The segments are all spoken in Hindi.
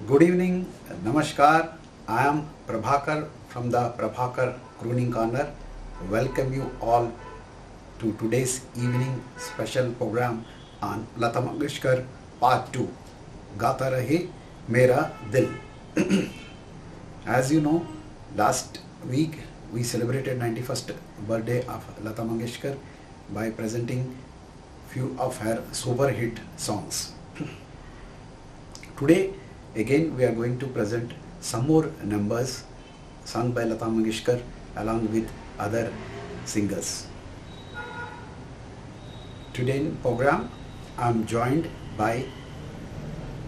Good evening, Namaskar. I am Prabhakar from the Prabhakar Crooning Corner. Welcome you all to today's evening special program on Lata Mangeshkar Part 2. Gaata Rahe Mera Dil. As you know, last week we celebrated 91st birthday of Lata Mangeshkar by presenting few of her super hit songs. Today again we are going to present some more numbers sung by Lata Mangeshkar along with other singers. Today in program I am joined by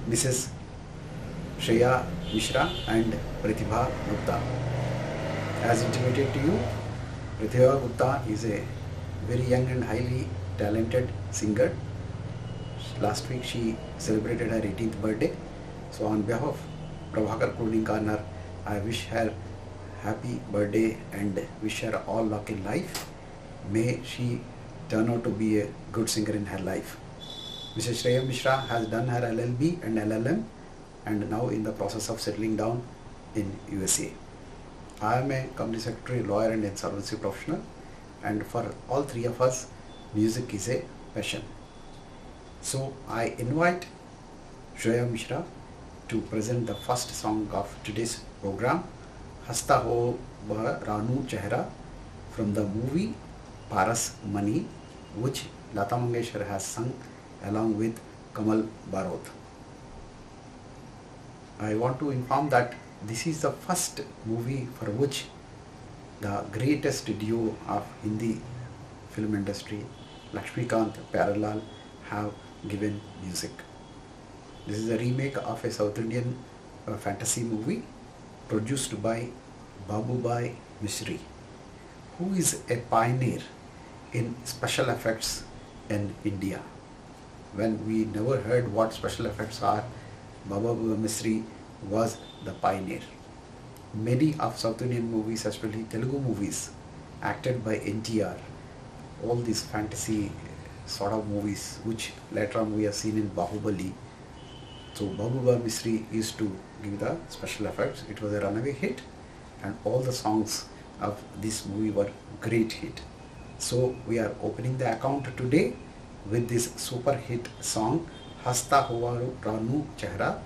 Mrs. Shreya Mishra and Pratibha Gupta. As intimated to you, Pratibha Gupta is a very young and highly talented singer. Last week she celebrated her 18th birthday. So on behalf of Prabhakar Crooning Corner, I wish her happy birthday and wish her all luck in life. May she turn out to be a good singer in her life. Mrs. Shreya Mishra has done her LLB and LLM and now in the process of settling down in USA. I am a company secretary, lawyer and insolvency professional, and for all three of us, music is a passion. So I invite Shreya Mishra to present the first song of today's program, Hasta Ho Wah Ranu Chehra, from the movie Paras Mani, which Lata Mangeshkar has sung along with Kamal Barot. I want to inform that this is the first movie for which the greatest duo of Hindi film industry, Lakshmikant Pyarelal, have given music. This is a remake of a South Indian fantasy movie produced by Babubhai Misri, who is a pioneer in special effects in India. When we never heard what special effects are, Babubhai Misri was the pioneer. Many of South Indian movies, especially Telugu movies, acted by NTR, all these fantasy sort of movies which later on we have seen in Bahubali. So Babubhai Misri used to give the special effects. It was a runaway hit and all the songs of this movie were great hit. So we are opening the account today with this super hit song Hasta Hua Ranu Chehra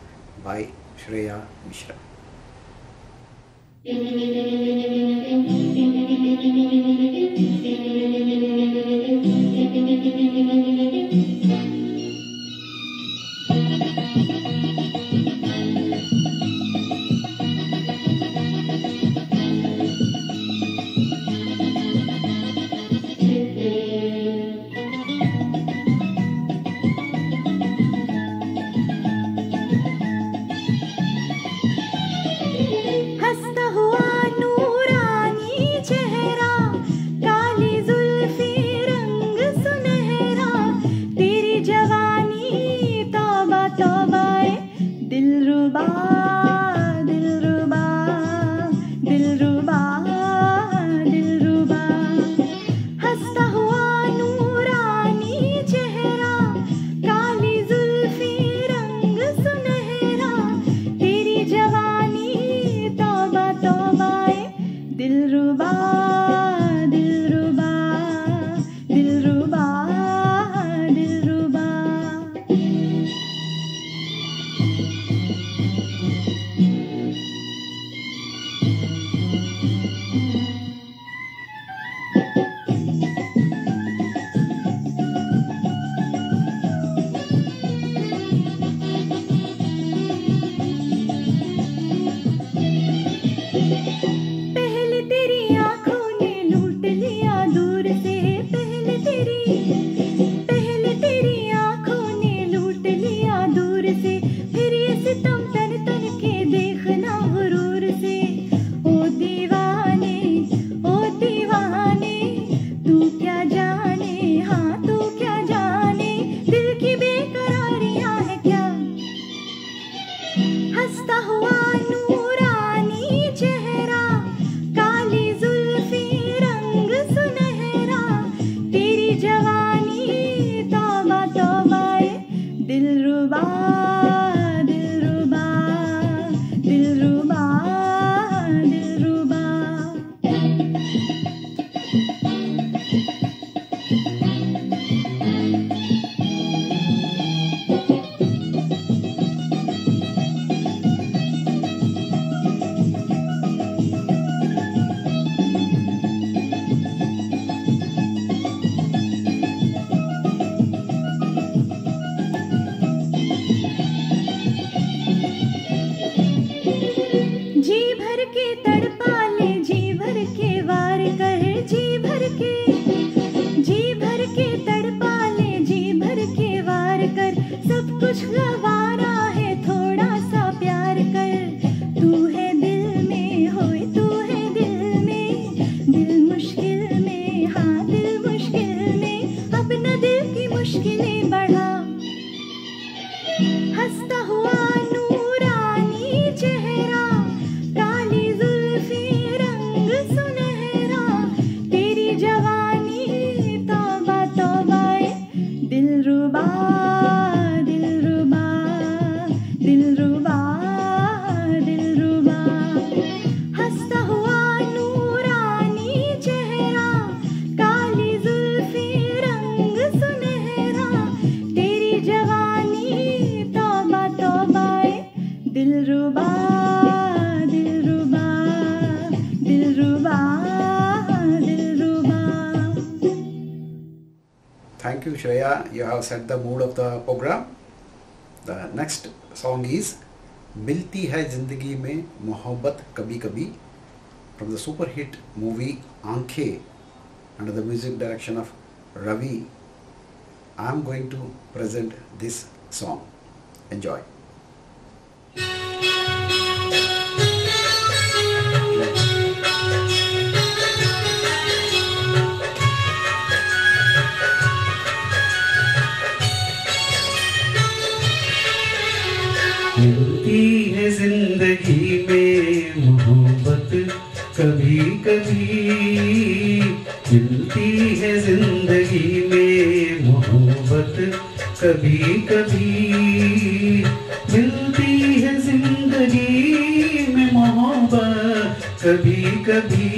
by Shreya Mishra. दिलरुबा दिलरुबा, हंसता हुआ नूरानी चेहरा, काली जुल्फी रंग सुनहरा, तेरी जवानी तौबा तौबा, दिलरुबा दिलरुबा दिलरुबा दिलरुबा. Thank you, Shreya. You have set the mood of the program. The next song is मिलती है जिंदगी में मोहब्बत कभी कभी from the super hit movie Aankhein under the music direction of Ravi. I am going to present this song. Enjoy. मिलती है जिंदगी में मोहब्बत कभी कभी, मिलती है जिंदगी में मोहब्बत कभी कभी, मिलती है जिंदगी में मोहब्बत कभी कभी,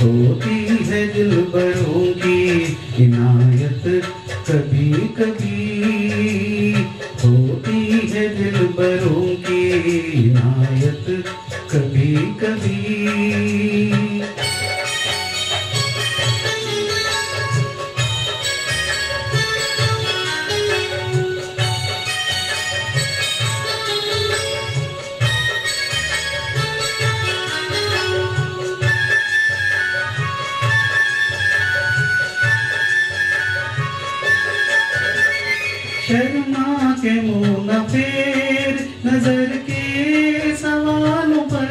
होती है दिलबरों की इनायत कभी कभी, होती है दिलबरों की इनायत कभी कभी. शर्मा के मुंह न फेर नजर के सवालों पर,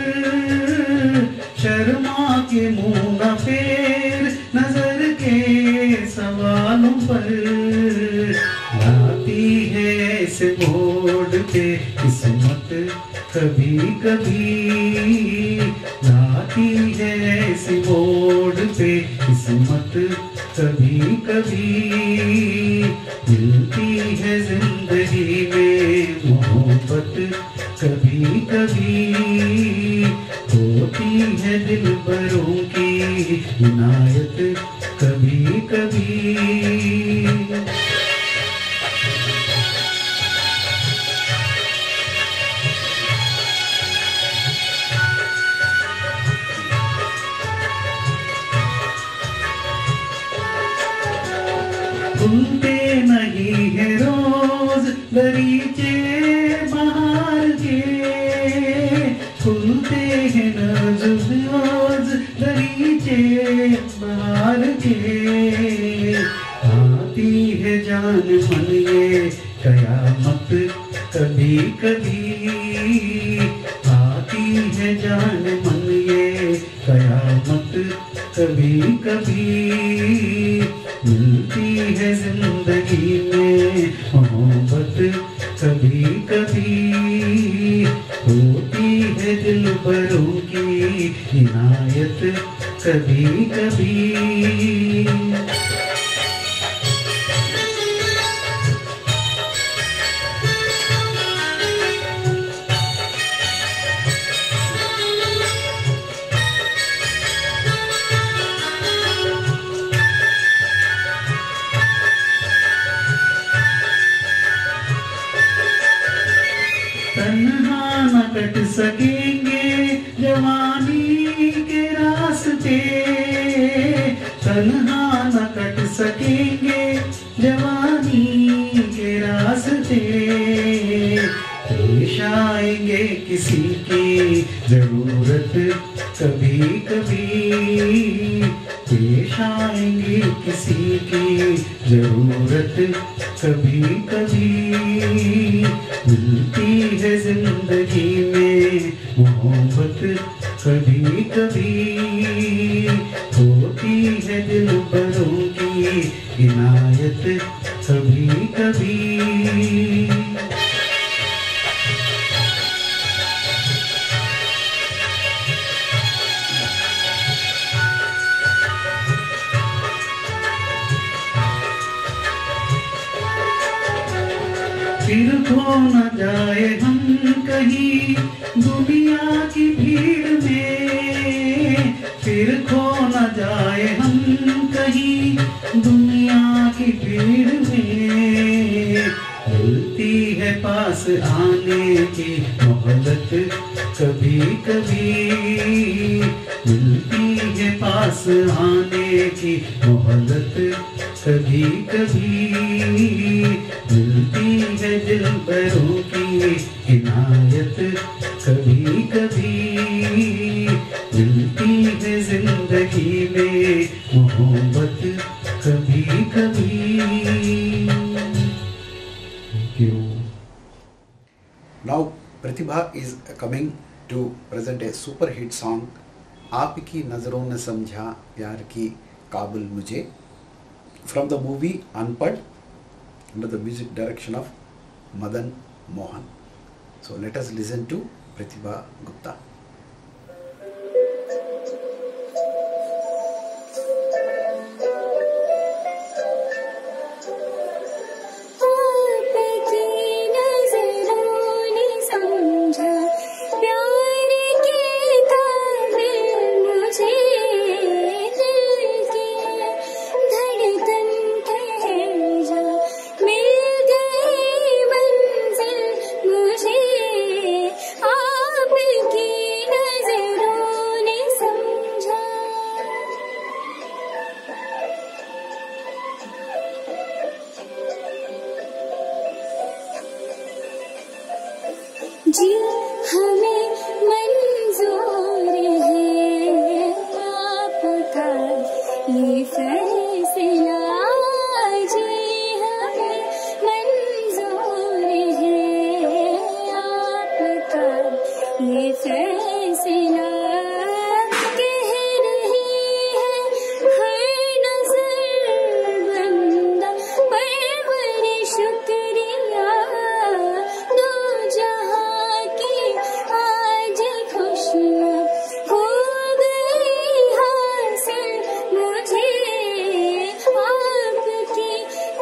शर्मा के मुंह न फेर नजर के सवालों पर, आती है ऐसे मोड़ पे किस्मत कभी कभी, आती है ऐसे मोड़ पे किस्मत कभी कभी, मिलती है जिंदगी में मोहब्बत कभी कभी, होती है दिलबरों की इनायत कभी कभी. खुलते नहीं है रोज दरीचे बाहर के, खुलते हैं रोज दरीचे बाहर के, आती है जान मन ये कयामत कभी कभी, आती है जान मन ये कयामत कभी कभी, मिलती है जिंदगी में मोहब्बत कभी कभी, होती है दिलबरों की इनायत कभी कभी. तन्हा न कट सकेंगे जवानी के रास्ते, तन्हा न कट सकेंगे जवानी के रास्ते, पेश आएंगे किसी की जरूरत कभी कभी, पेश आएंगे किसी की जरूरत कभी कभी, मिलती है जिंदगी में मोहब्बत कभी कभी, होती है दिलबरों की इनायत कभी कभी. फिर खो न जाए हम कहीं दुनिया की भीड़ में, फिर खो न जाए हम कहीं दुनिया की भीड़ में। मिलती है पास आने की मोहब्बत कभी कभी, मिलती है पास आने की मोहब्बत कभी कभी, मिलती है दिलबरों की इनायत कभी कभी, मिलती है जिंदगी में मोहब्बत कभी कभी। Thank you. Now Pratibha is coming to present a super hit song आपकी नजरों ने समझा यार की काबिल मुझे, from the movie Unpad under the music direction of Madan Mohan. So let us listen to Pratibha Gupta. जी हमें मंजूर है आपका ये फैसला, जी हमें मंजूर है आपका ये फैसला। कह रही है हर नजर बंदा परवर शुक्रिया, दो जहां की आज खुशियाँ हो गई हासिल मुझे, आपकी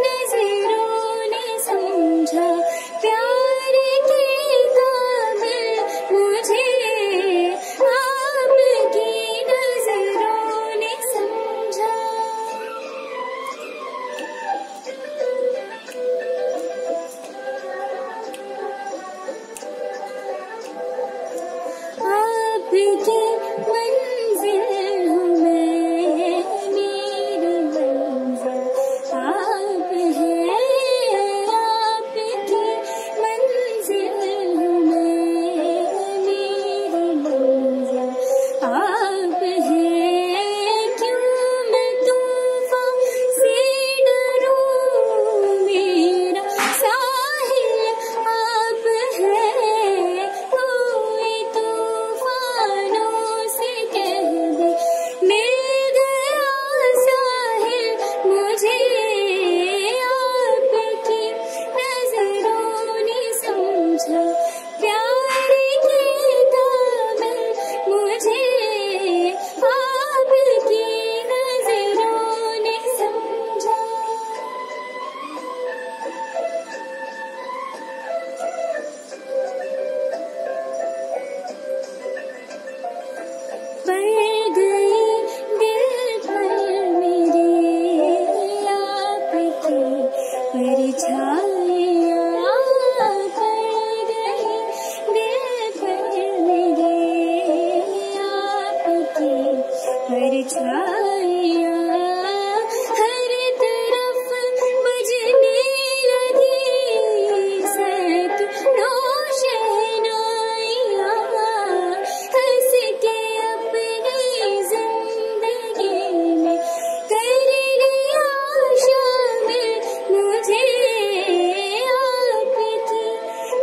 नजरों ने समझा प्यार के काबिल मुझे, आपकी नजरों ने समझा। आपकी मंजिल हूँ मैं, मेरी मंजिल आप हैं, आपकी मंजिल हूँ मैं, मेरी मंजिल आप हैं। क्यों मैं तूफान से डरूं, मेरा साहिल आप हैं, कोई तूफानों से कह दे मिल गया साहिल मुझे, आपकी नजरों ने समझा प्यार के काबिल मुझे, आपकी नजरों ने समझा। पड़ गई दिल पर मेरे आपकी परछाइयाँ, पड़ गई दिल पर मेरे आपकी परछाइयाँ, हर तरफ बजने लगी सैकड़ों शहनाइयाँ, हंस के अपनी जिंदगी में कर लिया शामिल मुझे, आपकी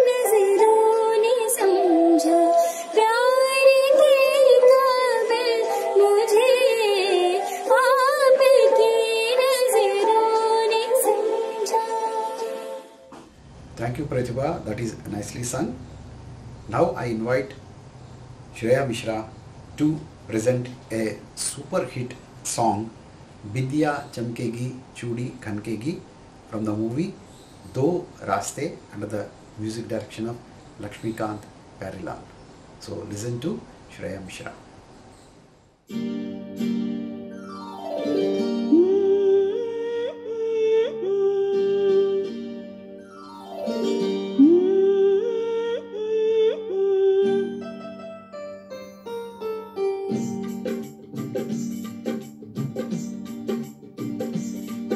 नजरों ने समझा प्यार के काबिल मुझे, आपकी नजरों ने समझा। Thank you Pratibha, that is nicely sung. Now I invite Shreya Mishra to present a super hit song बिंदिया चमकेगी चूड़ी खनकेगी from the movie दो रास्ते under the music direction of Lakshmikant Parilal. So listen to Shreya Mishra.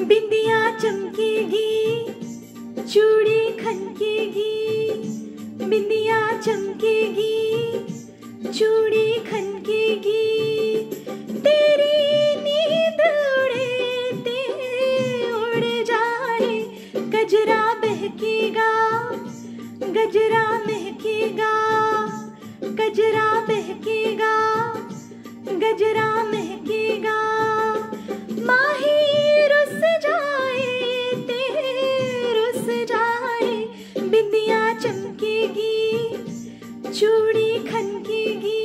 बिंदिया चमकेगी, चूड़ी खनकेगी, बिंदिया चमकेगी, चूड़ी खनकेगी, तेरी नींद उड़े उड़ जाए, गजरा बहकेगा, गजरा महकेगा, गजरा बहकेगा, गजरा महकेगा, माही रुस जाए, रुस जाए, बिंदिया चमकेगी, चूड़ी खनकेगी।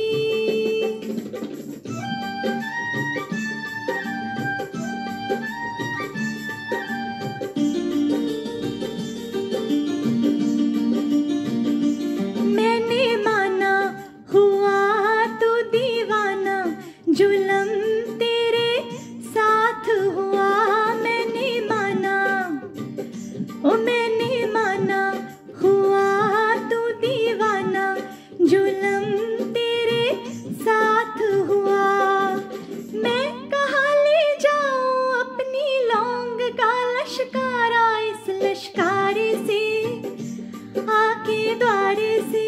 मैंने माना हुआ तू दीवाना, जुलम तेरे साथ हुआ, मैंने माना, ओ मैंने माना हुआ तू दीवाना, जुलम तेरे साथ हुआ। मैं कहाँ ले जाऊँ अपनी लौंग का लश्कारा, इस लश्कारे से आके द्वारे से,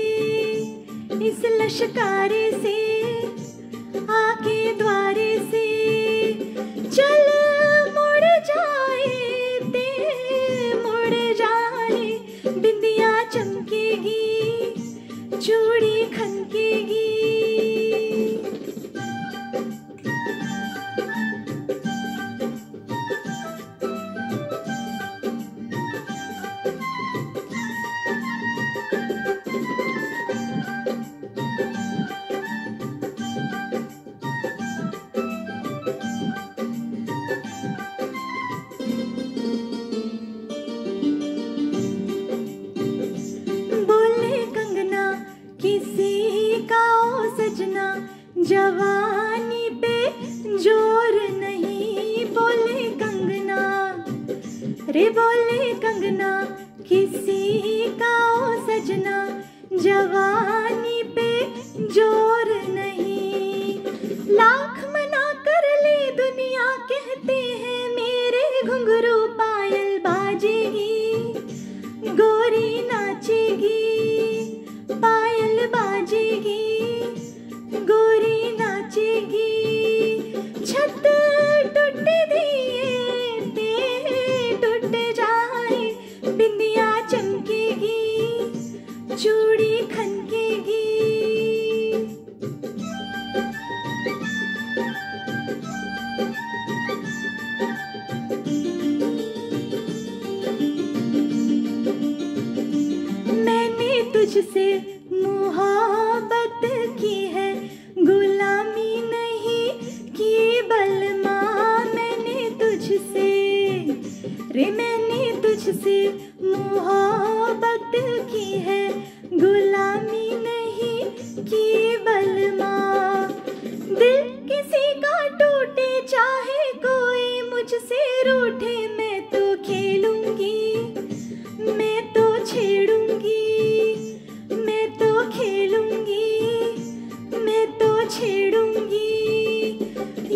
इस लश्कारे से आके द्वारे से, चल मुड़ जाए, मुड़ जाए, बिंदिया चमकेगी, चूड़ी खनकेगी। बोले कंगना किसी का ओ सजना, जवानी पे जोर नहीं, बोले कंगना रे, बोले कंगना किसी का ओ सजना, जवानी पे जोर नहीं। लाख मना कर ले दुनिया, कहते हैं मेरे घुंघरू पायल बाजेगी, गोरी नाचेगी, पायल बाजेगी, गोरी नाचेगी, छत टूट दिए टूट जाए, बिंदिया चमकेगी, चूड़ी खनकेगी। मैंने तुझसे मोहब्बत की है, गुलामी नहीं की बलमा, मैंने तुझसे रे, मैंने तुझसे मोहब्बत की है, गुलामी नहीं की बलमा। दिल किसी का टूटे, चाहे कोई मुझसे रूठे, मैं तो खेलूंगी, मैं तो छेड़ूंगी, मैं तो खेलूंगी, मैं तो छेड़ूंगी,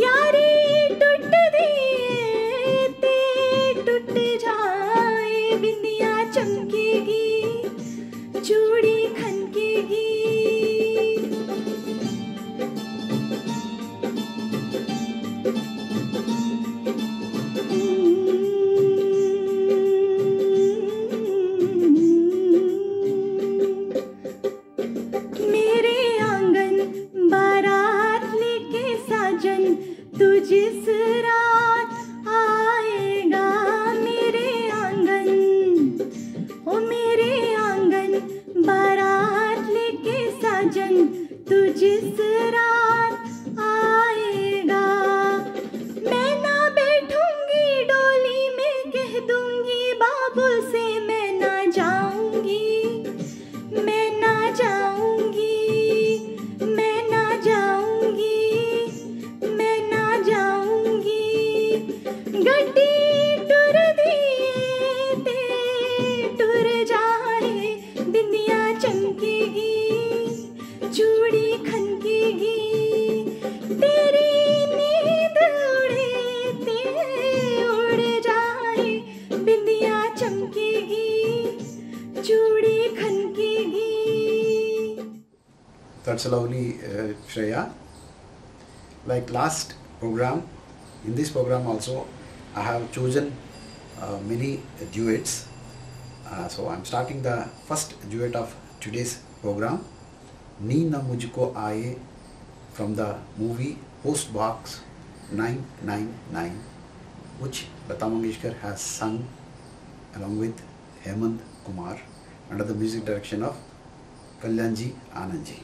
यारी टूट दिए टूट जाए, बिंदिया चमकेगी, चूड़ी खनकेगी। मेरे आंगन बारात लेके साजन, तू जिस रात आएगा, मेरे आंगन ओ मेरे आंगन बारात लेके साजन, तू जिस रात आएगा, मैं ना बैठूंगी डोली में, कह दूंगी बाबू से मैं ना जाऊंगी, That's lovely, Shreya. Like last program, in this program also, I have chosen many duets. So I'm starting the first duet of today's program, Nee Na Mujhko Aaye, from the movie Post Box 999, which Lata Mangeshkar has sung along with Hemant Kumar under the music direction of Kalyanji Anandji.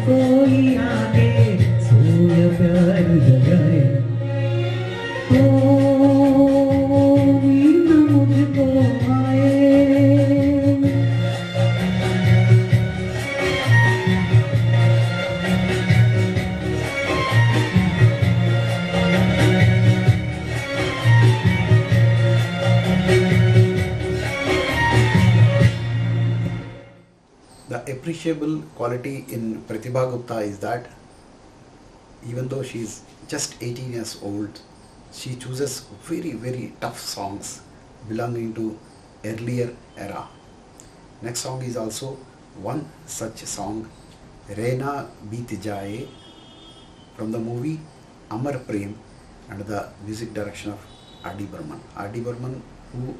कोई आगे सोया प्यार जगाए appreciable quality in Pratibha Gupta is that even though she is just 18 years old, she chooses very tough songs belonging to earlier era. Next song is also one such song, Reina Beet Jaye, from the movie Amar Prem, under the music direction of R.D. Burman. R.D. Burman, who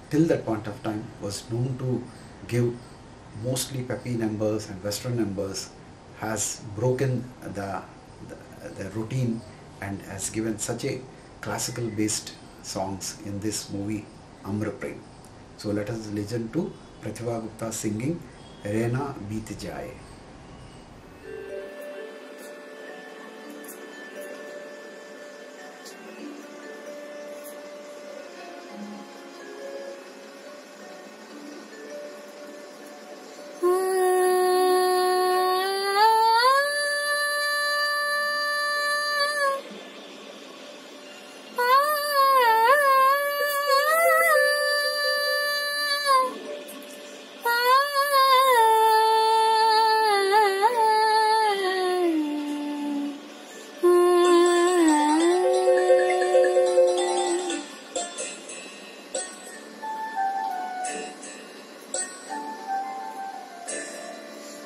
till that point of time was known to give mostly peppy numbers and western numbers, has broken the routine and has given such a classical based songs in this movie Amar Prem. So let us listen to Pratibha Gupta singing Reina Beet Jaye.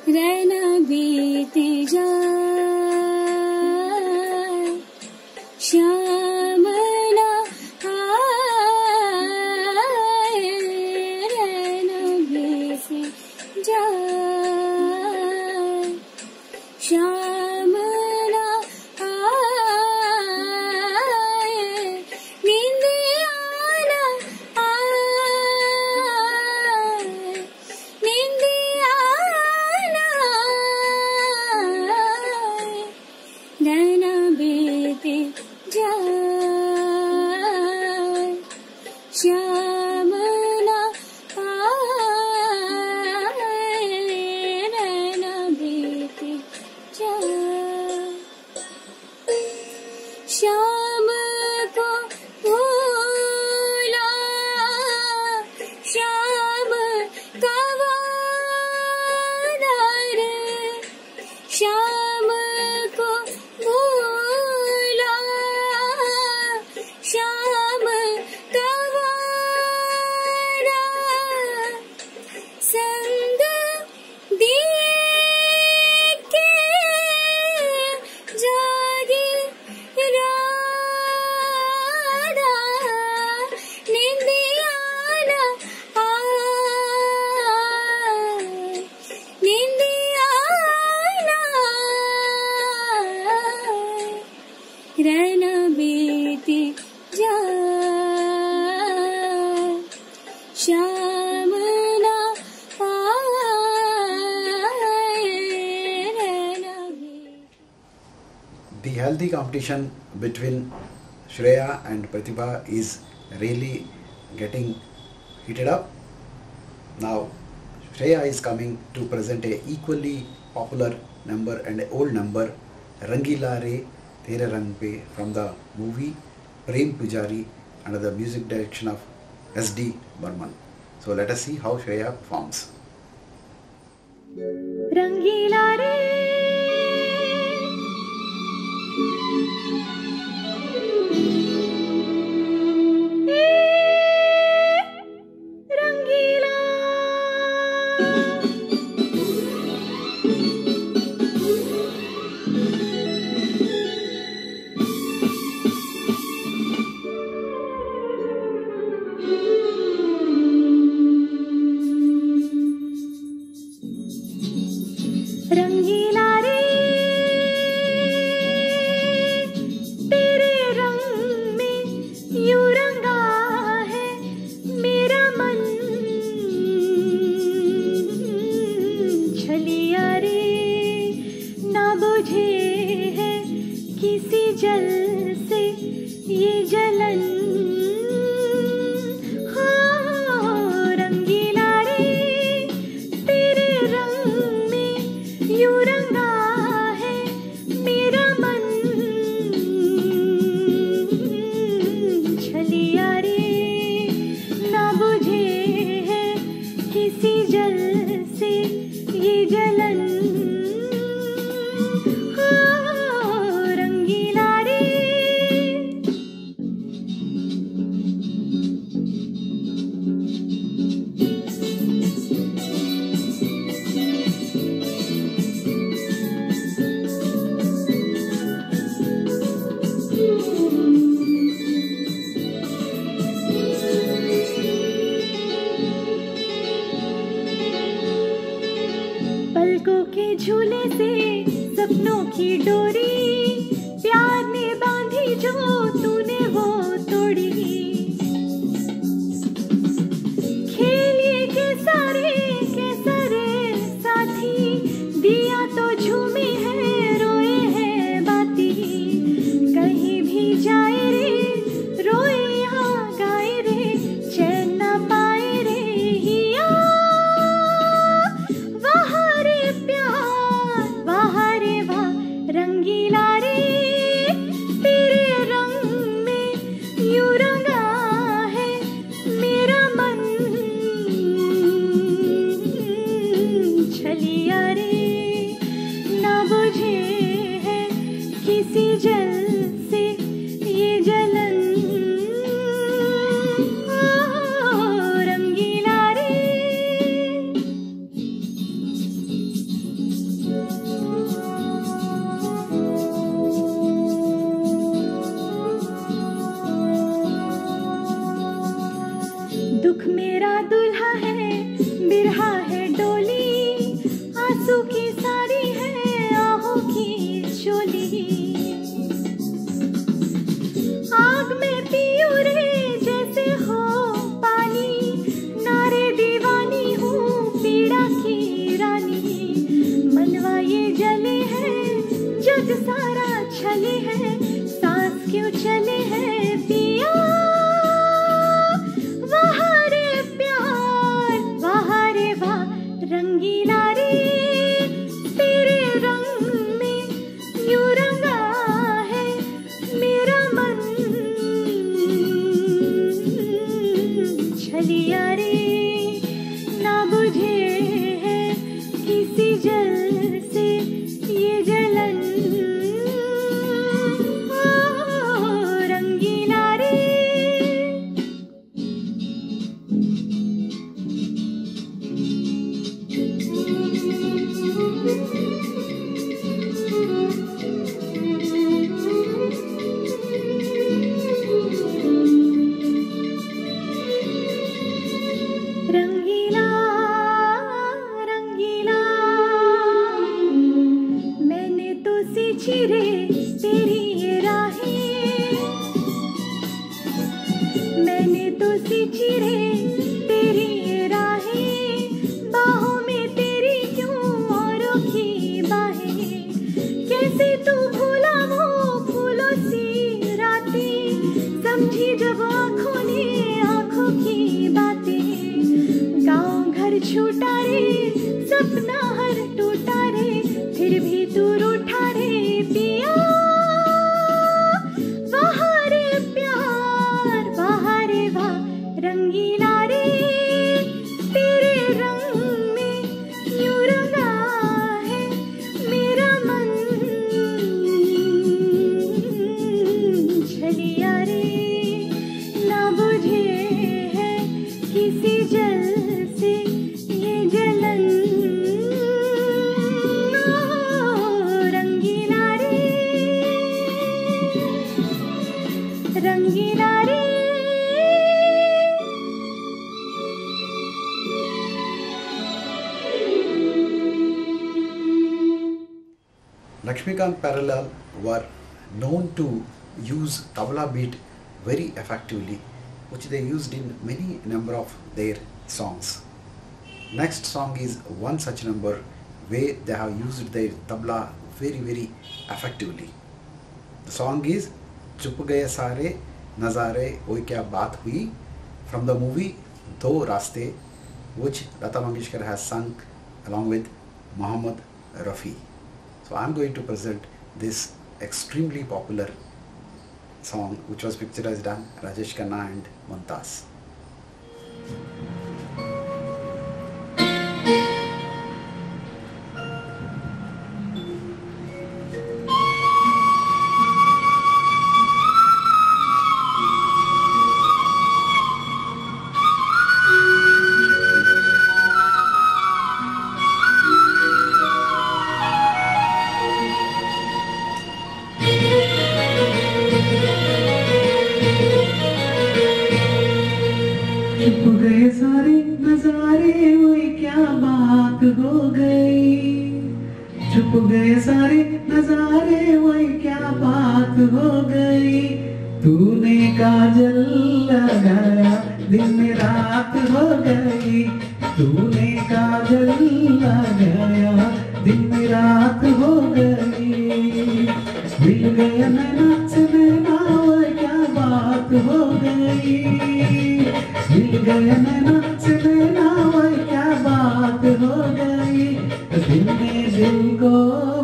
Raina बीत जाए श्याम ना आए, रैना बीत जाए श्याम ना आए, निंदिया ना आए, निंदिया रैना बीत जाए श्याम ना आए, रैना बीत जाए। श्याम को भूला श्याम का वादर, श्याम को भूला श्याम का वादा, संग देख के जागी राधा, निंदिया ना आए, निंदिया ना आए, रैना बीत जाए श्याम ना आए, रैना बीत। The healthy competition between Shreya and Pratibha is really getting heated up. Now Shreya is coming to present a equally popular number and an old number, Rangila Re Tere Rang Pe, from the movie Prem Pujari under the music direction of S.D. Burman. So let us see how Shreya performs. रंगीला रे रंगीला, रंगीला रे तेरे रंग में यूं रंगा है मेरा मन, छलिया रे ना बुझे है किसी जल से ये जलन, हाँ रंगीला रे तेरे रंग में यूं रंगा है मेरा मन, छलिया रे ना बुझे है किसी जल से ये की डोरी प्यार ने बांधी जो तूने वो तोड़ी। खेलिए के सारे साथी दिया तो झूमे हैं रोए हैं बाती। कहीं भी जाए रे रोए या गाए रे चैन ना पाए रे हिया। वहाँ रे प्यार वहाँ रे वाह रंगीला रे तेरे रंग में यूं रंगा है मेरा मन। छलिया रे ना बुझे है किसी जल से ये जलन। ओ रंगीला रे दुख मेरा दुल्हा है बिरहा है डोली। आंसू की सारी है आहों की चोली। आग में पियूं रे जैसे हो पानी। नारे दीवानी हूँ पीड़ा की रानी। मनवा ये जले है जग सारा छले है। सांस क्यों चले है पिया। वहाँ रे प्यार वहाँ रे वाह रंगीला रे तेरे रंग में यूं रंगा है मेरा मन। छलिया रे ना बुझे है किसी जल से ये जलन। ओ रंगीला रे रंगीला रंगीला मैंने तो सींची रे तेरी ये राहें। मैंने तो सींची रे तेरी ये राहें। बाहों में तेरी क्यों औरों की बाहें। कैसे तू भूला वो फूलों सी रातें। समझी जब आँखों ने आँखों की बातें। गाँव घर छूटा रे सपना हर टूटा रे फिर भी तू रूठा रे पिया। वहाँ रे प्यार वहाँ रे वाह रंगीला रे तेरे रंग में यूं रंगा है मेरा मन। छलिया रे ना बुझे है किसी जल से ये जलन। ओ रंगीला रे रंगीला रे Lakshmikant Parallel were known to use tabla beat very effectively, which they used in many number of their songs. Next song is one such number where they have used their tabla very effectively. The song is Chup Gaye Sare Nazare Oi Kya Baat Hui from the movie Do Raste, which Lata Mangeshkar has sung along with Mohammed Rafi. So I am going to present this extremely popular song which was picturized on Rajesh Khanna and Mumtaz. छुप गए सारे नजारे हुई क्या बात हो गई। छुप छुप गए सारे नजारे, वही क्या बात हो गई। तूने काजल लगाया, दिन में रात हो गई। तूने काजल लगाया, दिन में रात हो गई। मिल गया नैना से नैना, वही क्या बात हो गई। मिल गया नैना से नैना, वही क्या बात हो गई। दिल ने दिल को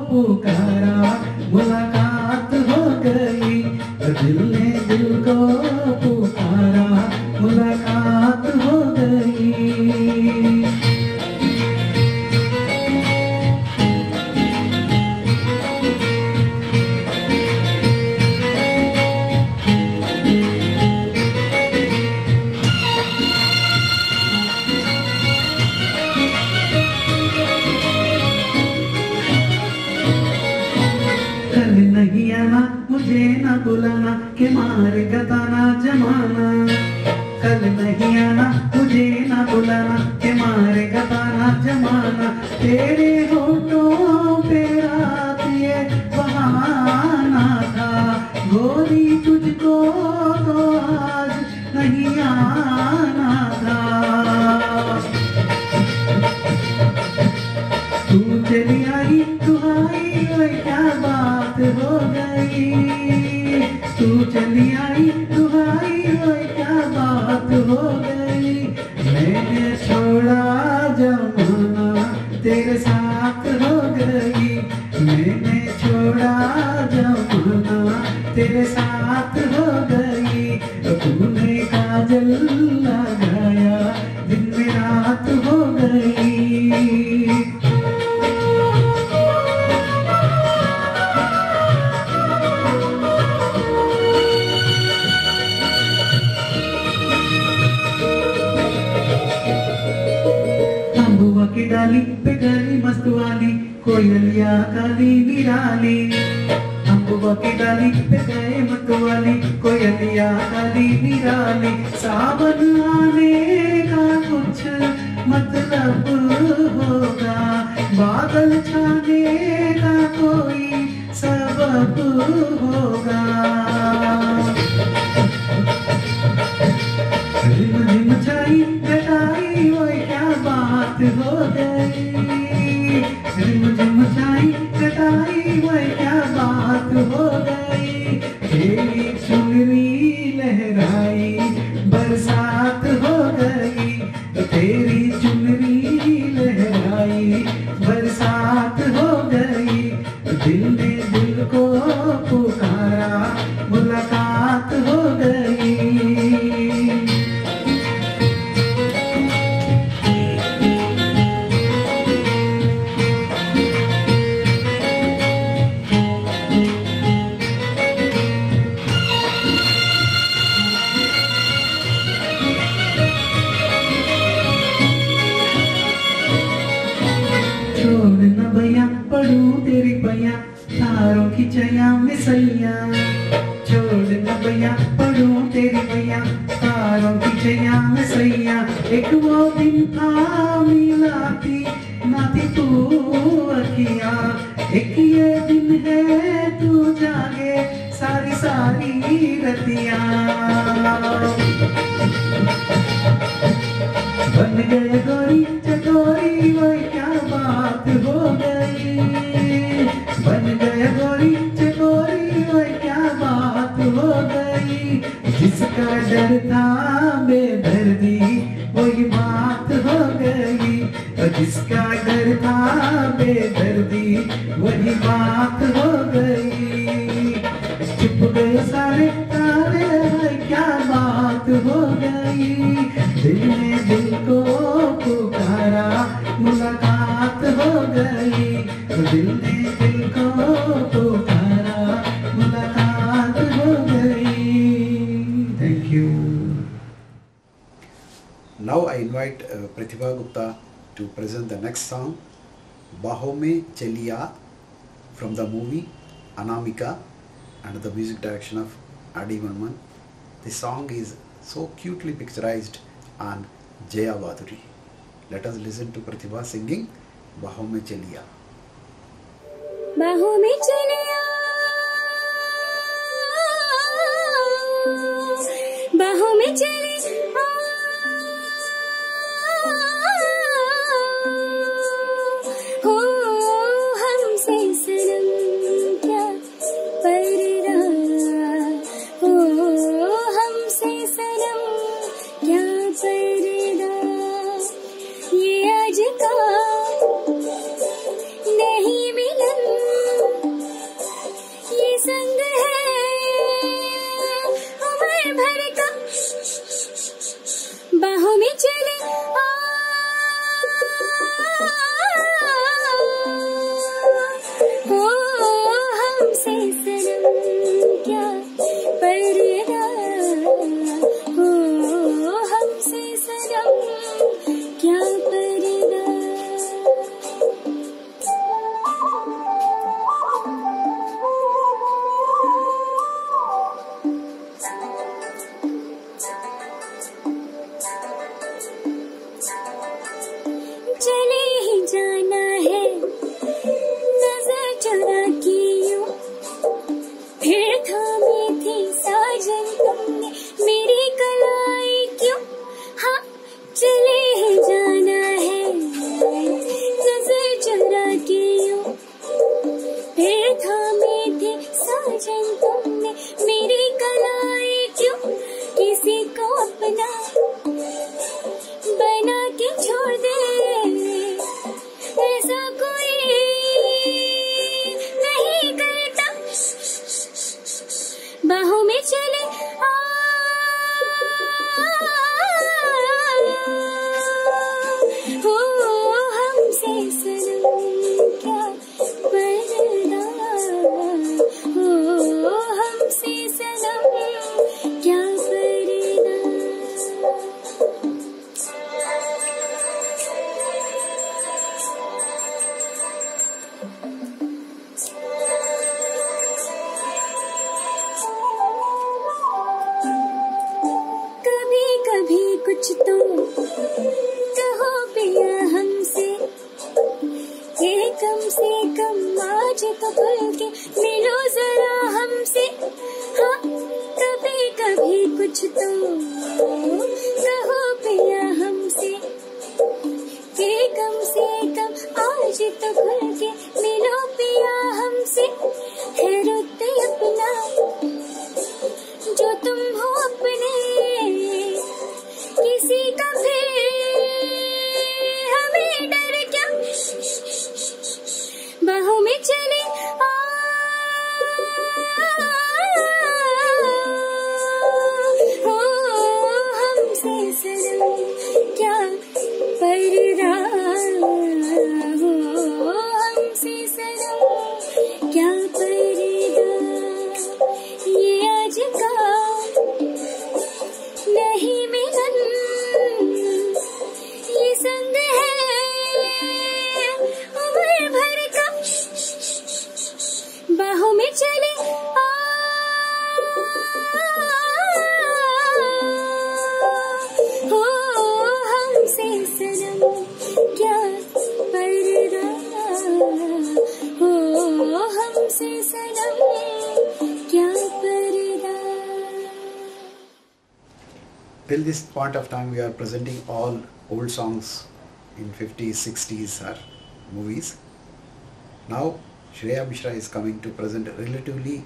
पुकारा, मुलाकात हो गई। दिल ने दिल को पुकारा, मुलाकात हो गई। कल नहीं आना, मुझे ना बुलाना, के मारेगा ताना जमाना। कल नहीं आना, मुझे ना बुलाना, के मारेगा ताना जमाना। तेरे होठों पे रात ये बहाना था, गोरी तुझको तो आज नहीं आना था। तू चली आई, तू आई, वही क्या बात हो गई। तू चली आई, तू आई, वही क्या बात हो गई। मैंने छोड़ा जमाना, तेरे साथ हो गई। मैंने छोड़ा जमाना, तेरे साथ हो गई। तूने काजल लगाया, दिन में रात हो गई। अम्बुआ की डाली पे गली मस्त वाली, कोयलिया काली निराली। अम्बुआ की डाली पे गए मत वाली, कोयलिया काली निराली। सावन आने का कुछ मतलब होगा, बादल छाने का कोई सबब होगा। रिमझिम छाई घटाई, वही क्या बात हो गई। रिमझिम छाई घटाई, वही क्या बात हो गई। तेरी चुनरी लहराई, बरसात हो गई। तेरी चुनरी लहराई, बरसात हो गई। दिल ने दिल को पुकारा, मुलाकात हो गई। छोड़ न भैया, पढ़ूं तेरी पैया, तारों की चया में सैया। छोड़ न भैया, पढ़ूं तेरी पैया, तारों की चया में सैया। एक वो दिन था मिलाती नाती तू अखिया, एक ये दिन है तू जागे सारी सारी रतिया। बन गए गोरी चकोरी, वही क्या बात हो गई। बन गए गोरी चकोरी, वही क्या बात हो गई। जिसका डर था बेदर्दी, वही बात हो गई। जिसका डर था बेदर्दी, वही बात हो गई। चुप गए सारे तारे, वही क्या बात हो गई। दिल ने दिल को पुकारा, मुलाकात हो गई। दिल ने दिल को पुकारा, मुलाकात हो गई। Thank you. Now I invite Pratibha Gupta to present the next song, Baahon Mein Chaliya, from the movie Anamika, under the music direction of Adi Burman. The song is so cutely picturized on Jaya Baduri. Let us listen to Pratibha singing Baahon Mein Chaliya. बाहों में चले आ, बाहों में चले आ, हो हमसे सनम क्या पर्दा, हो हमसे सनम क्या पर्दा, ये आज का नहीं मिलन, ये संग है उम्र भर का, बाहों में चले आ, हो हमसे सनम क्या पर्दा, हो हमसे सनम क्या पर्दा। चले ही जाना है नजर चुरा की यूं, फिर थामी थी साजन तुमने मेरी कलाई क्यों, हाँ चले ही जाना है नजर चुरा की यूं, फिर थामी थी साजन तुमने मेरी कलाई क्यों, किसी को अपना बना के छोड़ दे ऐसा कोई नहीं करता, बाहों में चले आ, हो हमसे सनम क्या पर्दा, हो हमसे सनम क्या पर्दा। कभी कभी कुछ तो कहो पिया हमसे, ये कम से कम आज तो खुल के मिलो जरा हमसे, हाँ कभी कभी कुछ तो कहो पिया हमसे, ये कम से कम आज तो खुल के मिलो पिया हमसे, है रुत अपना जो तुम हो अपने, किसी का फिर हमें डर क्या, बाहों में चले आ, हो हमसे सनम क्या पर्दा, हो हमसे सनम क्या पर्दा, ये आज का नहीं मिलन, ये संग है उम्र भर का, बाहों में चले आ, हो हमसे सनम क्या पर्दा, हो हमसे सनम क्या पर्दा। Till this point of time, we are presenting all old songs in 50s, 60s or movies. Now, Shreya Mishra is coming to present a relatively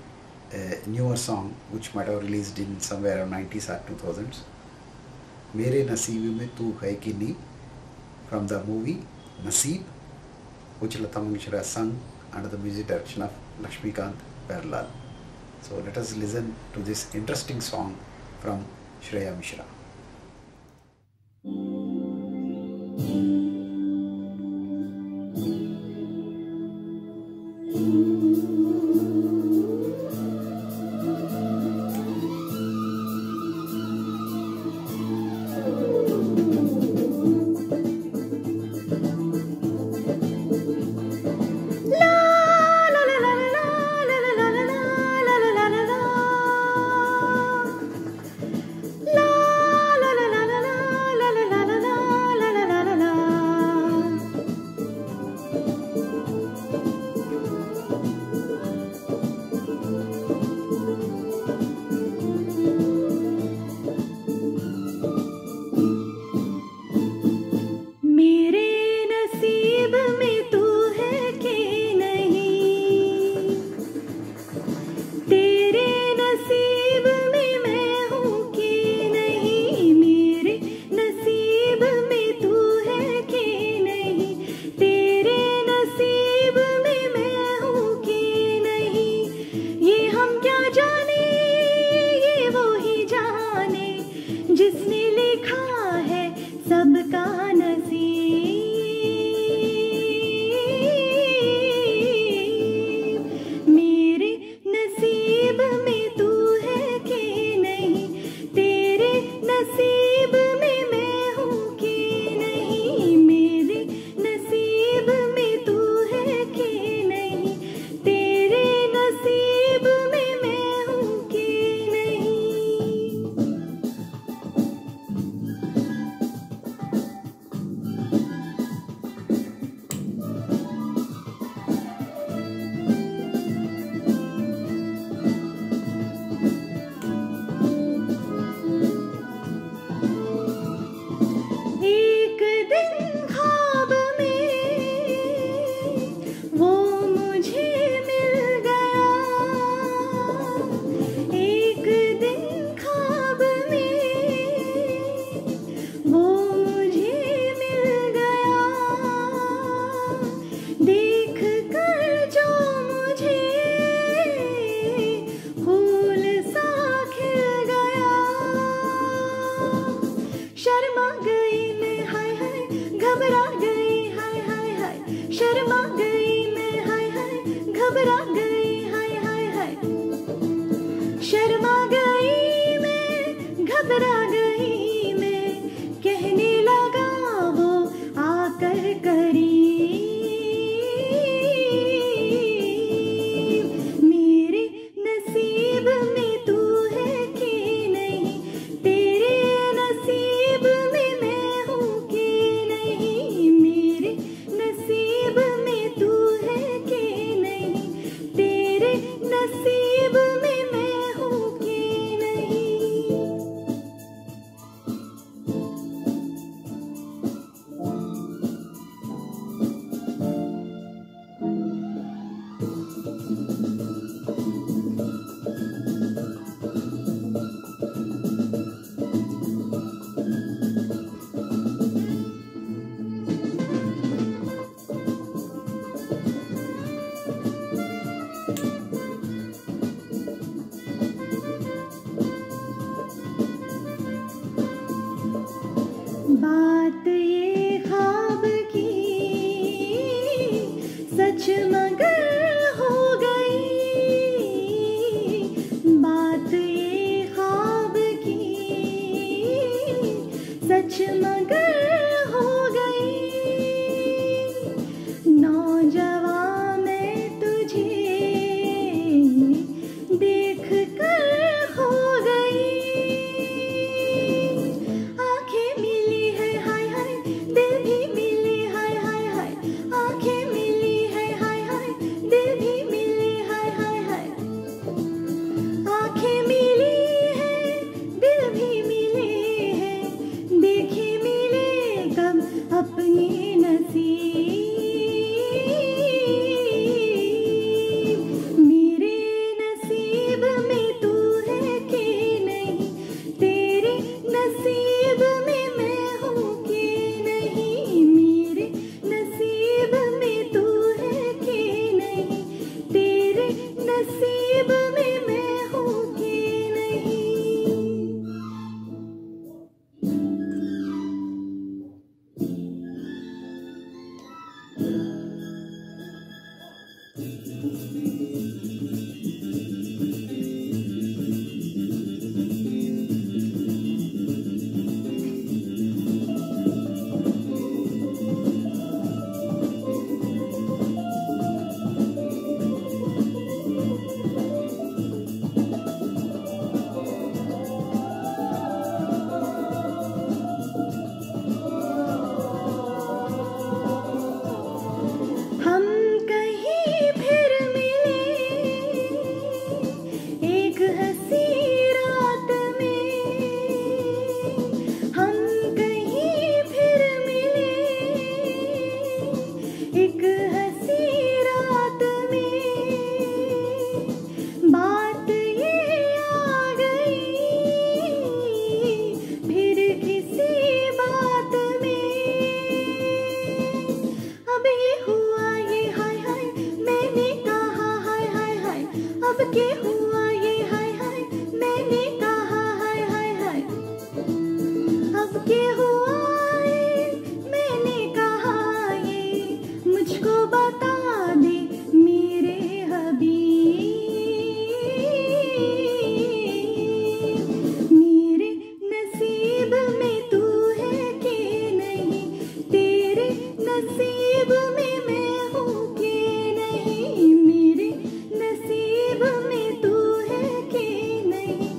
newer song which might have released in somewhere around 90s or 2000s. Mere Naseeb mein tu hai ki nahi, from the movie Naseeb, which Lata Mangeshkar sung under the music direction of Lakshmikant Perlal. So let us listen to this interesting song from Shreya Mishra. La अब के हुआ ये हाय हाय, मैंने कहा हाय हाय हाय। अब के हुआ ये, मैंने कहा ये, मुझको बता दे मेरे हबीब, मेरे नसीब में तू है कि नहीं, तेरे नसीब में मैं हूँ कि नहीं, मेरे नसीब में तू है कि नहीं,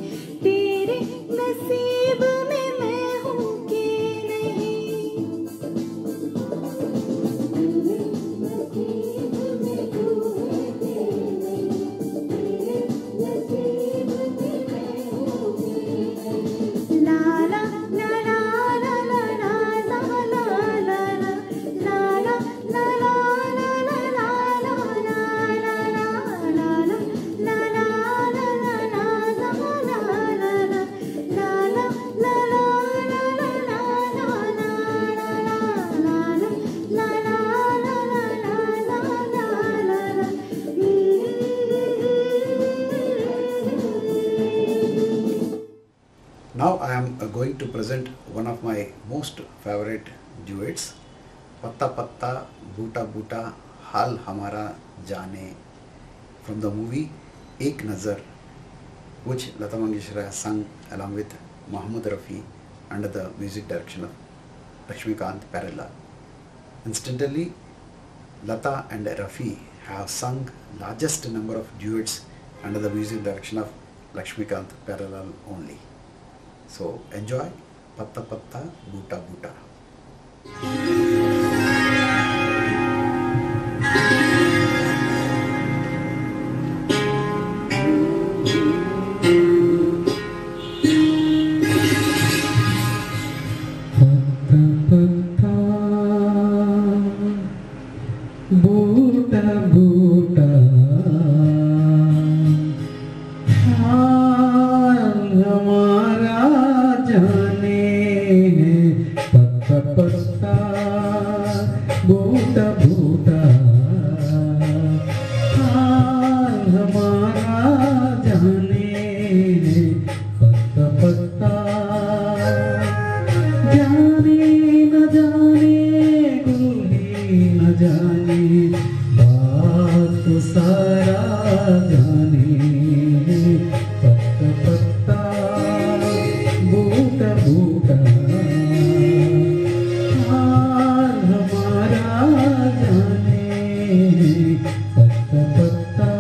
तेरे नसीब में मैं हूँ कि नहीं। ला ला ला ला ला ला ला ला ला ला ला ला ला Now I am going to present one of my most favorite duets, Patta Patta Boota Boota Hal Hamara Jaane, from the movie Ek Nazar, which Lata Mangeshkar has sung along with Mohammed Rafi under the music direction of Lakshmikant Pyarelal. Incidentally, Lata and Rafi have sung largest number of duets under the music direction of Lakshmikant Pyarelal only. So enjoy Patta Patta Boota Boota. बूटा बूटा हाल हमारा जाने, पत्ता पत्ता बूटा बूटा हाल हमारा जाने, पत्ता पत्ता जाने न जाने गुल ही न जाने, बात तो सारा जाने, पत्ता पत्ता बूटा बूटा हाल हमारा जाने, पत्ता पत्ता।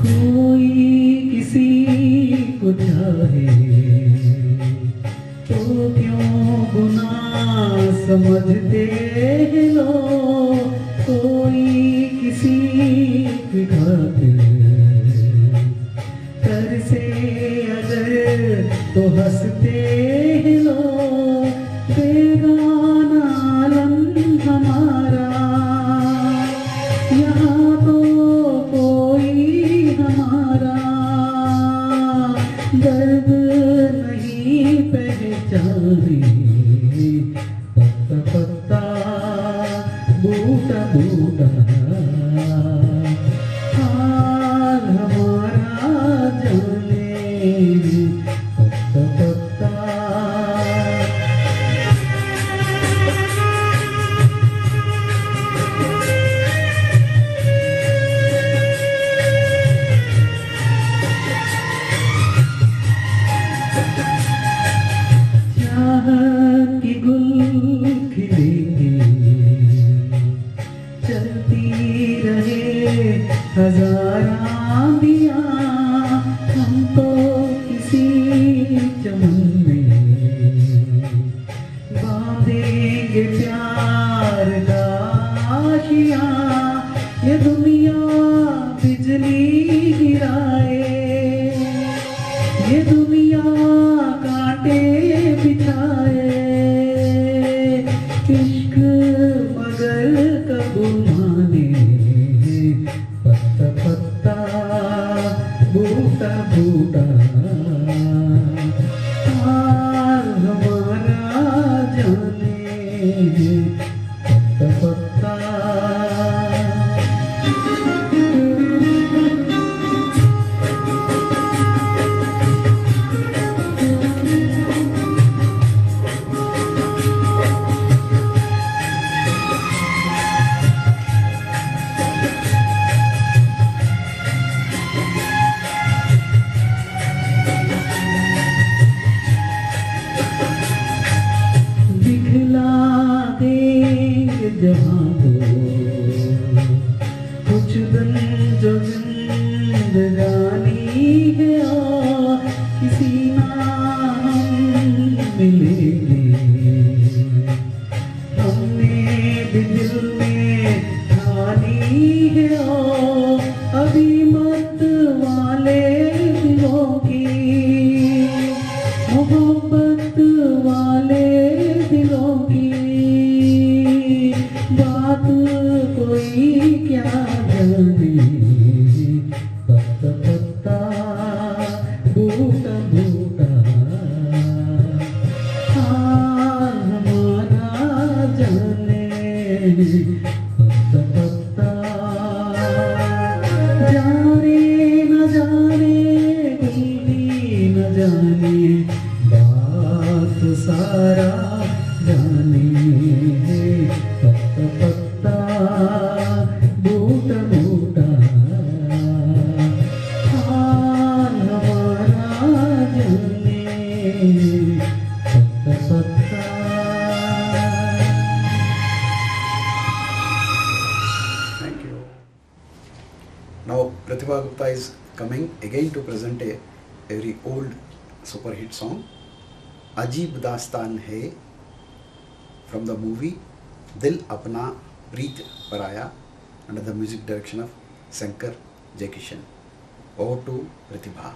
कोई किसी को चाहे तो क्यों गुनाह समझते हैं लोग, कोई किसी की खातिर कर से अगर तो हंसते हैं लोग, बेगाना आलम हमारा यहाँ तो कोई हमारा दर्द नहीं पहचाने, पत्ता पत्ता बूटा बूटा हाल हमारा जाने, पत्ता पत्ता। चाहत की गुल खिलेंगे, चलती रहे हजारां दिया, हम तो किसी चमन में बांधेंगे प्यार का आशिया, ये दुनिया बिजली गिराए, ये दुनिया कांटे बिछाए, इश्क मगर कब माने, बूटा हाल हमारा जाने पत्ता पत्ता। जहाँ को कुछ दिन जो जिंदगानी है और किसी ना हम मिलेंगे। हमने भी दिल में ठानी है और अभी मत वाले दिलों की मोहब्बत वाले दिलों की बात कोई क्या जाने। पत्ता पत्ता बूटा बूटा हाल हमारा जाने। पत्ता पत्ता जाने न जाने कोई न जाने बात सारा जाने। पत्ता पत्ता बूटा बूटा हाल हमारा जाने। पत्ता पत्ता। Thank you. Now Pratibha Gupta is coming again to present a very old super hit song, Ajeeb Dastaan Hai, from the movie Dil Apna Preet Paraya, under the music direction of Shankar Jaikishan. Over to Pratibha.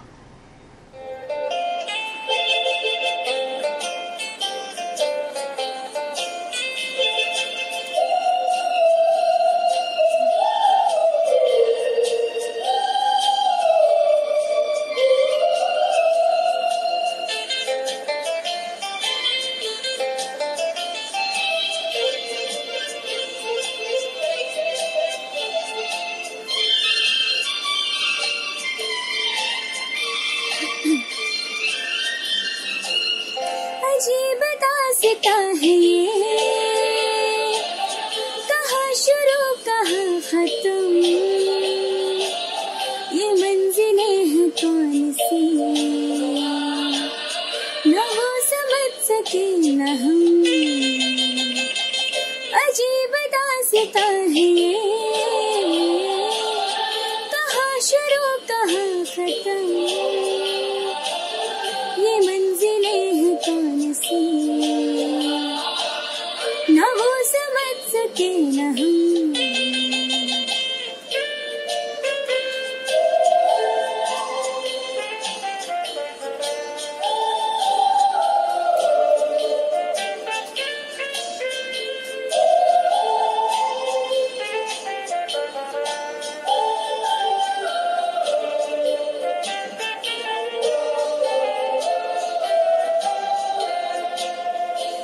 अजीब दास्ता है ये, कहाँ शुरू कहाँ खत्म, ये मंजिलें हैं कौन सी, न हो समझ सके न हम। अजीब दास्ता है ये, कहाँ शुरू कहाँ खत्म, ये मंजिलें हैं कौन सी, न वो समझ सके न हम।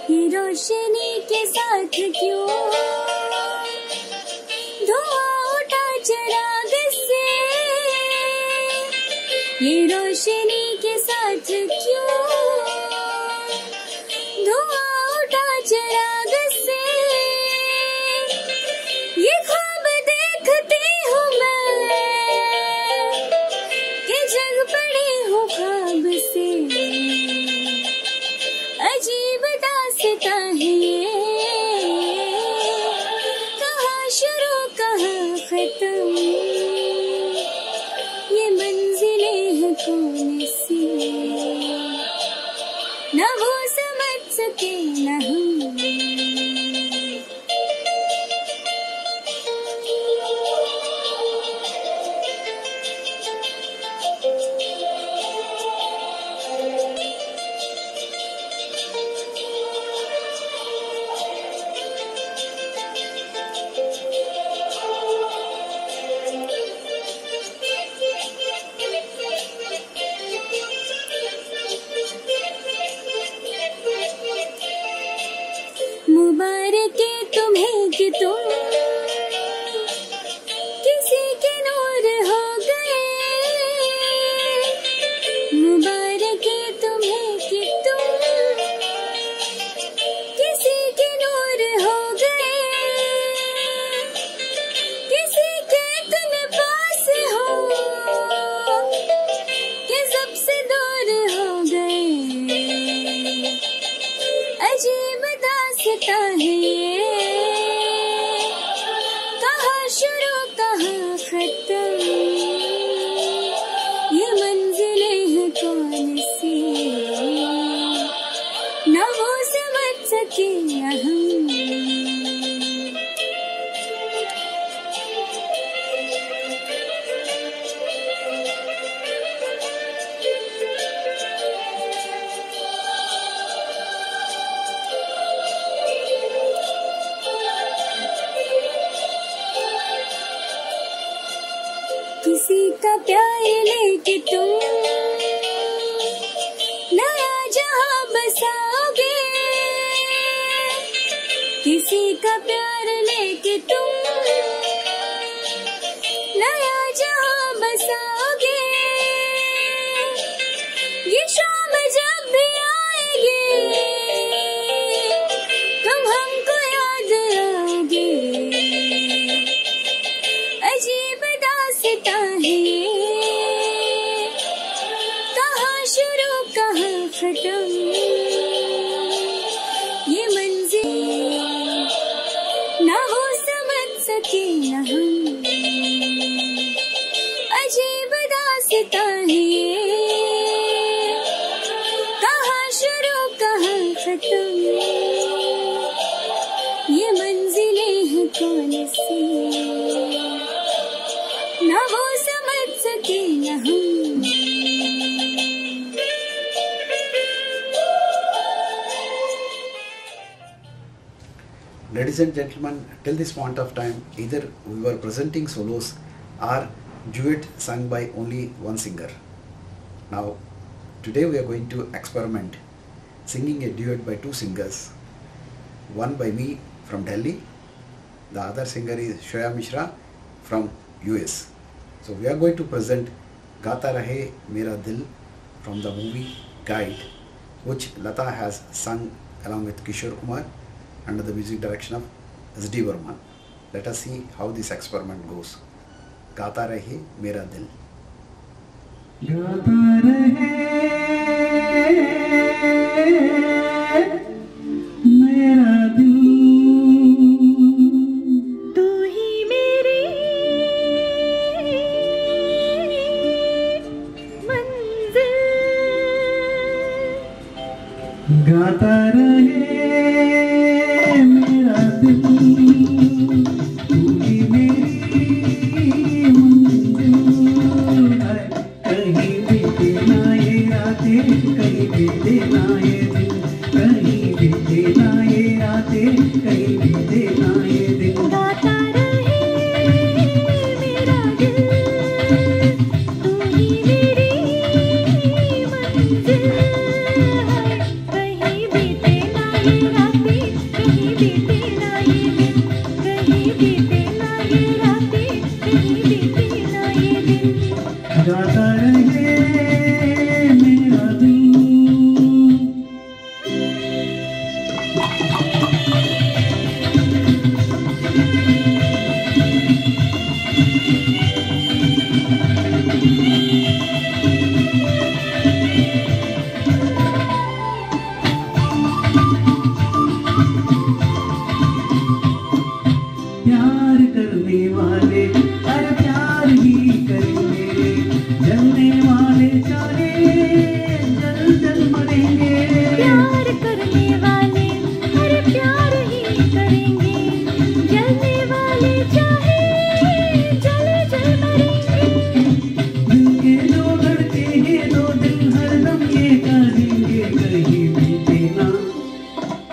ये रोशनी के साथ क्यों धुआं उठा चिराग से, ये रोशनी के साथ क्यों धुआं उठा चिराग से, ये ख्वाब देखती हूँ मैं कि जग पड़ी हूँ ख्वाब से। अजीब दास्ता है ये, कहाँ शुरू कहाँ खत्म, ये मंजिलें हैं कौन सी, न वो समझ सके न हम। किसी का प्यार लेके तुम नया जहां बसाओगे, किसी का प्यार लेके तुम नया जहां बसाओगे। ये शाम जब भी आएगी तुम हमको याद आओगे। अजीब दास्तां है कहाँ शुरू कहाँ खत्म, ये मंजिल ना वो समझ सके ना हम। अजीब दास्तां है कहाँ शुरू कहाँ खत्म, ये मंजिलें हैं कौन सी ना वो समझ सके ना हम। Ladies and gentlemen, till this point of time, either we were presenting solos or duet sung by only one singer. Now, today we are going to experiment singing a duet by two singers. One by me from Delhi, the other singer is Shreya Mishra from US. So we are going to present Gaata Rahe Mera Dil from the movie Guide, which Lata has sung along with Kishore Kumar under the music direction of S.D. Burman. Let us see how this experiment goes. Gaata Rahe Mera Dil. गाता रहे मेरा दिल, तू ही मेरी मंजिल, गाता रहे मेरा दिल, तू ही मेरी मंजिल है। कहीं बीते ना ये रातें, कहीं बीते ना ये दिन, कहीं बीते ना ये रातें, कहीं बीते ना ये दिन। गाता रहे मेरा दिल, तू ही मेरी मंजिल है। कहीं बीते ना ये रातें, कहीं बीते ना ये दिन, कहीं बीते ना ये रातें, कहीं बीते ना ये दिन। गाता रहे मेरा दिल। प्यार करने वाले हर प्यार ही करेंगे, जलने वाले चाहे जल जल मरेंगे। प्यार करने वाले हर प्यार ही करेंगे, जलने वाले चाहे जल जल मरेंगे। दिल के दो धड़के हैं दो दिल हरदम ये कहेंगे, कहीं बीते ना,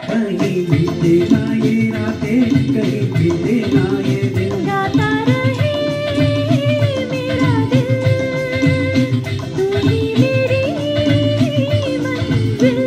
कहीं बीते ना ये रातें, कहीं बीते ना ये दिन। गाता रहे मेरा दिल, तू ही मेरी मंजिल।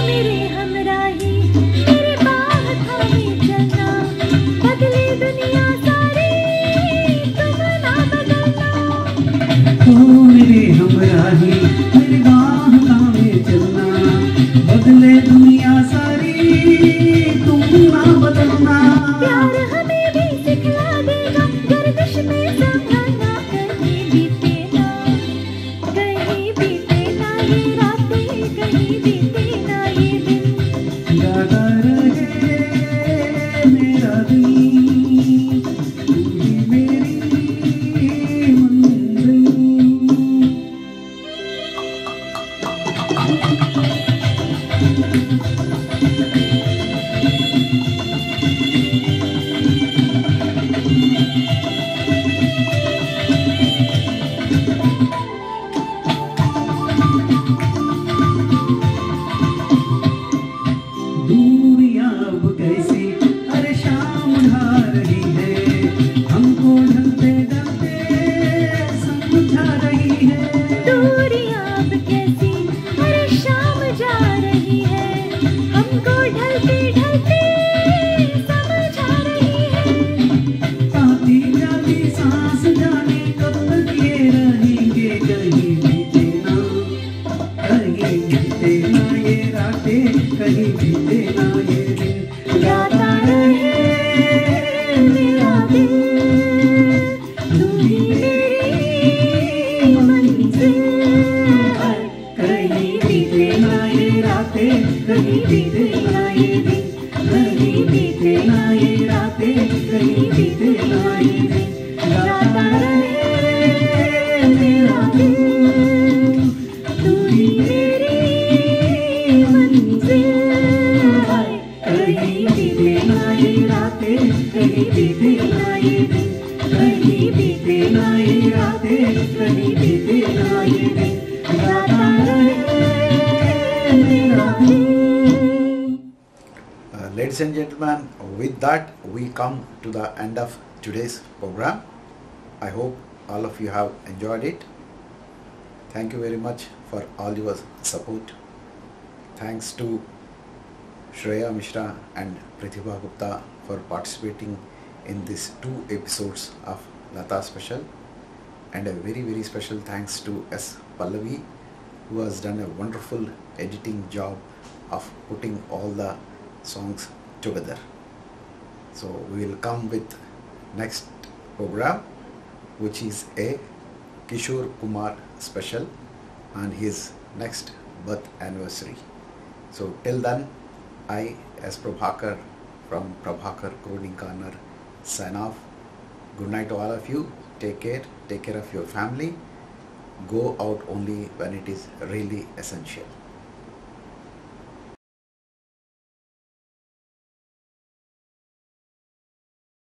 मेरे हमराही मेरे बाह थामे चलना, बदले दुनिया सारी तुम ना बदलना। ओ मेरे हमराही मेरी बाह थामे चलना, बदले दुनिया सारी तुम ना बदलना। प्यार हमें भी सिखला देगा गर्दिश में संभलना। कहीं बीते ना, कहीं बीते ना ये रातें, कहीं बीते ना ये दिन। गाता रहे मेरा दिल, तू ही मेरी मंजिल। समझा रही है। दूरियां अब कैसी हर शाम जा रही है, हमको ढलते ढलते समझा रही है। आती जाती सांस जाने कब तक ये रहेंगे, कहीं बीते ना ये रातें, कहीं बीते ना ये दिन। गाता रहे मेरा दिल, तू ही मेरी मंजिल। कहीं बीते ना ये रातें, कहीं बीते ना ये दिन। कहीं बीते ना ये रातें, कहीं बीते ना ये दिन। गाता रहे मेरा दिल, तू ही मेरी मंजिल। कहीं बीते ना ये रातें, कहीं बीते ना ये दिन। कहीं बीते ना ये रातें, कहीं बीते ना ये दिन। गाता रहे मेरा दिल। Ladies and gentlemen, with that we come to the end of today's program. I hope all of you have enjoyed it. Thank you very much for all your support. Thanks to Shreya Mishra and Pratibha Gupta for participating in these 2 episodes of Lata Special, and a very special thanks to S. Pallavi, who has done a wonderful editing job of putting all the songs together. So we will come with next program, which is a Kishore Kumar special on his next birth anniversary. So till then, I as Prabhakar from Prabhakar Coding Corner sign off. Good night to all of you. Take care of your family. Go out only when it is really essential.